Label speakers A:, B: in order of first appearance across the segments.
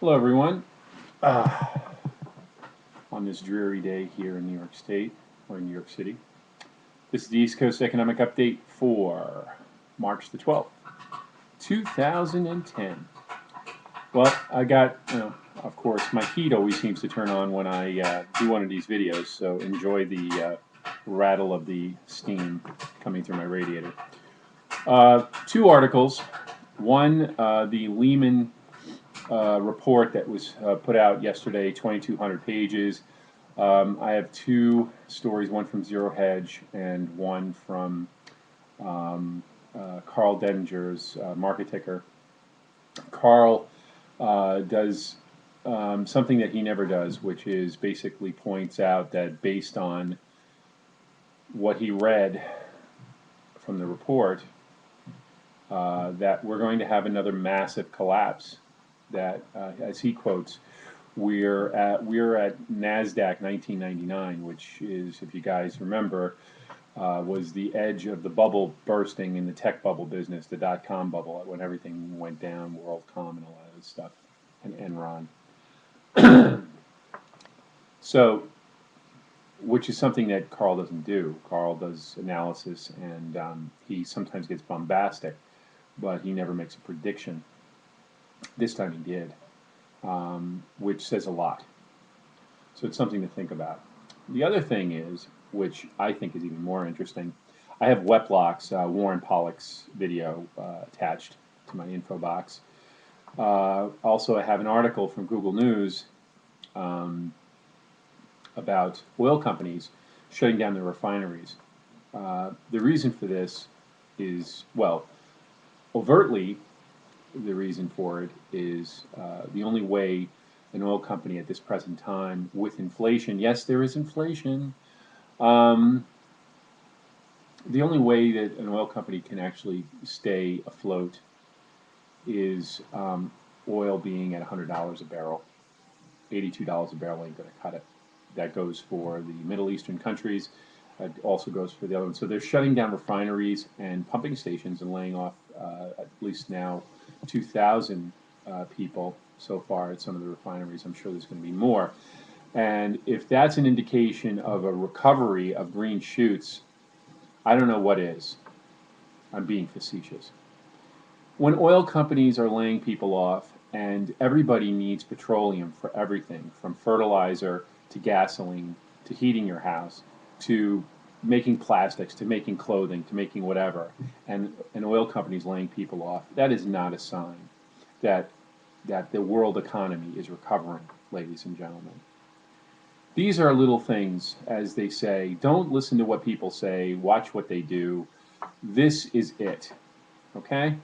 A: Hello, everyone. Uh, on this dreary day here in New York State, or in New York City. This is the East Coast Economic Update for March the 12th, 2010. Well, I got, of course, my heat always seems to turn on when I do one of these videos, so enjoy the rattle of the steam coming through my radiator. Two articles. One, the Lehman report that was put out yesterday, 2,200 pages. I have two stories, one from Zero Hedge and one from Carl Denninger's Market Ticker. Carl does something that he never does, which is basically points out that based on what he read from the report, that we're going to have another massive collapse. That, as he quotes, we're at Nasdaq 1999, which is, if you guys remember, was the edge of the bubble bursting in the tech bubble business, the dot-com bubble, when everything went down, WorldCom and all that other stuff, and Enron. So, which is something that Carl doesn't do. Carl does analysis, and he sometimes gets bombastic, but he never makes a prediction. This time he did, which says a lot. So it's something to think about. The other thing is, which I think is even more interesting, I have Weplocks, Warren Pollock's video attached to my info box. Also, I have an article from Google News about oil companies shutting down their refineries. The reason for this is, well, overtly, the reason for it is the only way an oil company at this present time, with inflation, yes, there is inflation, um, the only way that an oil company can actually stay afloat is oil being at $100 a barrel. $82 a barrel ain't going to cut it. That goes for the Middle Eastern countries. It also goes for the other ones. So they're shutting down refineries and pumping stations and laying off at least now 2,000 people so far at some of the refineries. I'm sure there's going to be more. And if that's an indication of a recovery of green shoots, I don't know what is. I'm being facetious. When oil companies are laying people off and everybody needs petroleum for everything from fertilizer to gasoline to heating your house to making plastics to making clothing to making whatever, and an oil company's laying people off, that is not a sign that the world economy is recovering, ladies and gentlemen. These are little things, as they say. Don't listen to what people say, watch what they do. This is it, okay?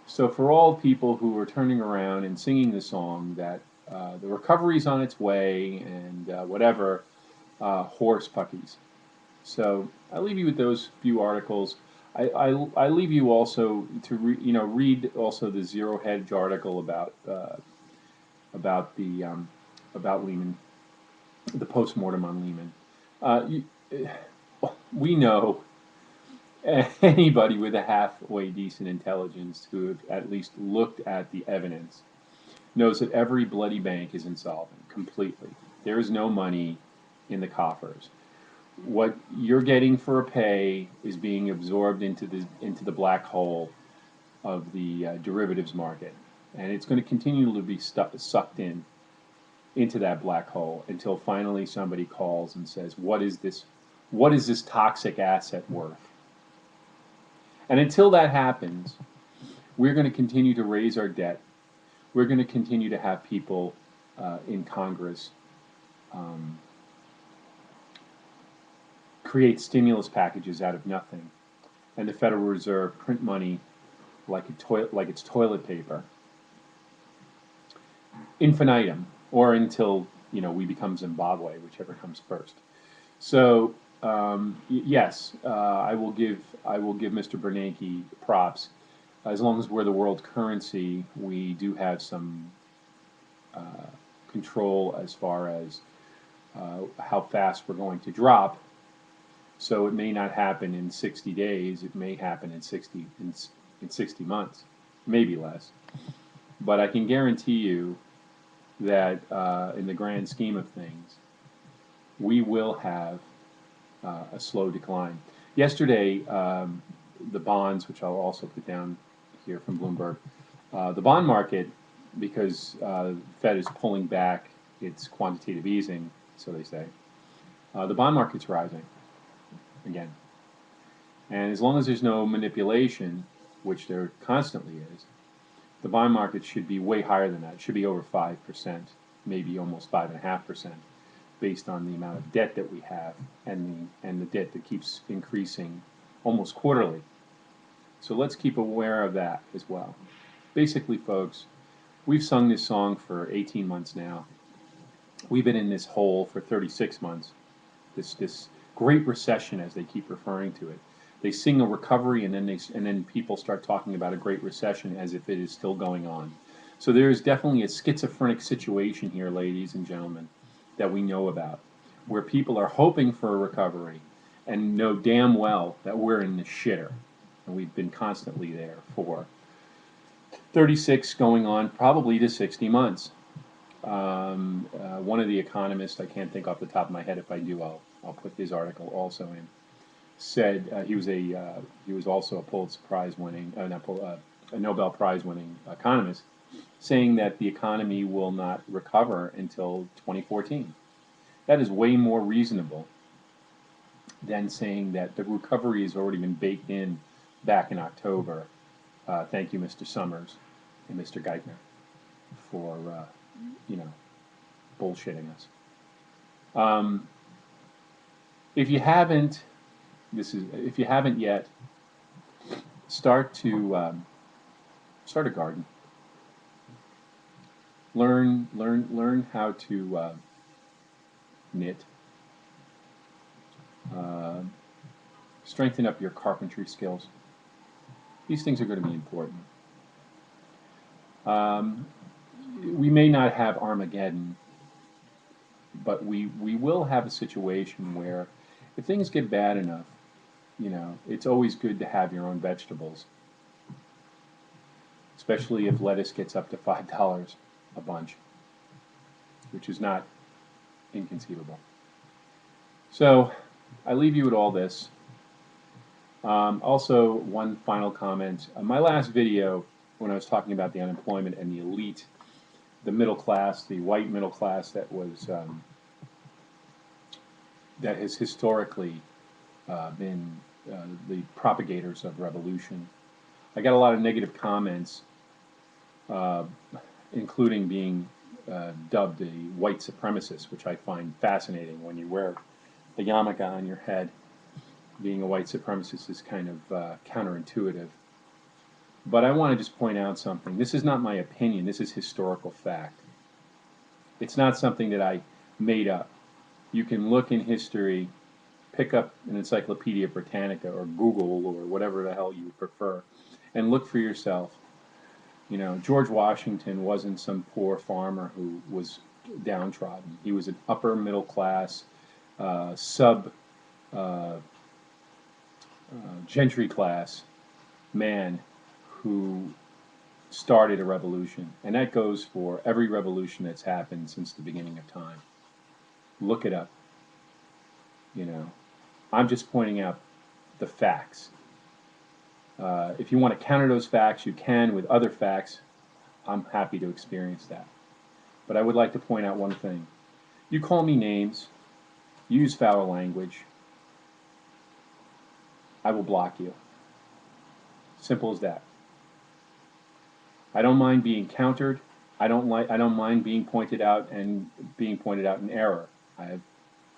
A: So for all people who are turning around and singing the song that the recovery's on its way and whatever, horse puckies. So I leave you with those few articles. I leave you also to read also the Zero Hedge article about the about Lehman, the postmortem on Lehman. You, we know anybody with a halfway decent intelligence who have at least looked at the evidence knows that every bloody bank is insolvent completely. There is no money in the coffers. What you're getting for a pay is being absorbed into the black hole of the derivatives market, and it's going to continue to be sucked in into that black hole until finally somebody calls and says, "What is this? What is this toxic asset worth?" And until that happens, we're going to continue to raise our debt. We're going to continue to have people in Congress um, create stimulus packages out of nothing, and the Federal Reserve print money like it's toilet paper, infinitum, or until we become Zimbabwe, whichever comes first. So yes, I will give Mr. Bernanke props. As long as we're the world currency, we do have some control as far as how fast we're going to drop. So it may not happen in 60 days. It may happen in 60 months, maybe less. But I can guarantee you that in the grand scheme of things, we will have a slow decline. Yesterday, the bonds, which I'll also put down here from Bloomberg, the bond market, because the Fed is pulling back its quantitative easing, so they say, the bond market's rising again. And as long as there's no manipulation, which there constantly is, the bond market should be way higher than that. It should be over 5%, maybe almost 5.5%, based on the amount of debt that we have and the debt that keeps increasing almost quarterly. So let's keep aware of that as well. Basically, folks, we've sung this song for 18 months now. We've been in this hole for 36 months, this great recession, as they keep referring to it. They sing a recovery, and then people start talking about a great recession as if it is still going on. So there is definitely a schizophrenic situation here, ladies and gentlemen, that we know about, where people are hoping for a recovery and know damn well that we're in the shitter. And we've been constantly there for 36 going on probably to 60 months. One of the economists, I can't think off the top of my head. If I do, I'll put his article also in. Said he was also a Pulitzer Prize winning, a Nobel Prize winning economist, saying that the economy will not recover until 2014. That is way more reasonable than saying that the recovery has already been baked in back in October. Thank you, Mr. Summers and Mr. Geithner, for bullshitting us. If you haven't yet, start a garden. Learn how to knit. Strengthen up your carpentry skills. These things are going to be important. We may not have Armageddon, but we will have a situation where if things get bad enough, it's always good to have your own vegetables, especially if lettuce gets up to $5 a bunch, which is not inconceivable. So I leave you with all this. Also, one final comment. My last video, when I was talking about the unemployment and the elite, the middle class, the white middle class that has historically been the propagators of revolution. I got a lot of negative comments, including being dubbed a white supremacist, which I find fascinating. When you wear the yarmulke on your head, being a white supremacist is kind of counterintuitive. But I want to just point out something. This is not my opinion. This is historical fact. It's not something that I made up. You can look in history, pick up an Encyclopedia Britannica or Google or whatever the hell you prefer, and look for yourself. George Washington wasn't some poor farmer who was downtrodden. He was an upper middle class, gentry class man who started a revolution. And that goes for every revolution that's happened since the beginning of time. Look it up. I'm just pointing out the facts. If you want to counter those facts, you can with other facts. I'm happy to experience that. But I would like to point out one thing. You call me names, use foul language, I will block you. Simple as that. I don't mind being countered. I don't mind being pointed out and being pointed out in error.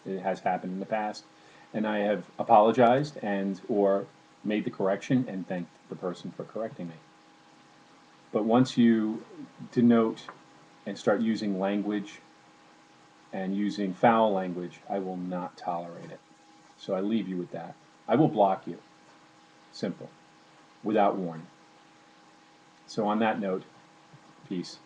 A: It has happened in the past, and I have apologized or made the correction and thanked the person for correcting me. But once you denote and start using language and using foul language, I will not tolerate it. So I leave you with that. I will block you. Simple. Without warning. So on that note, peace.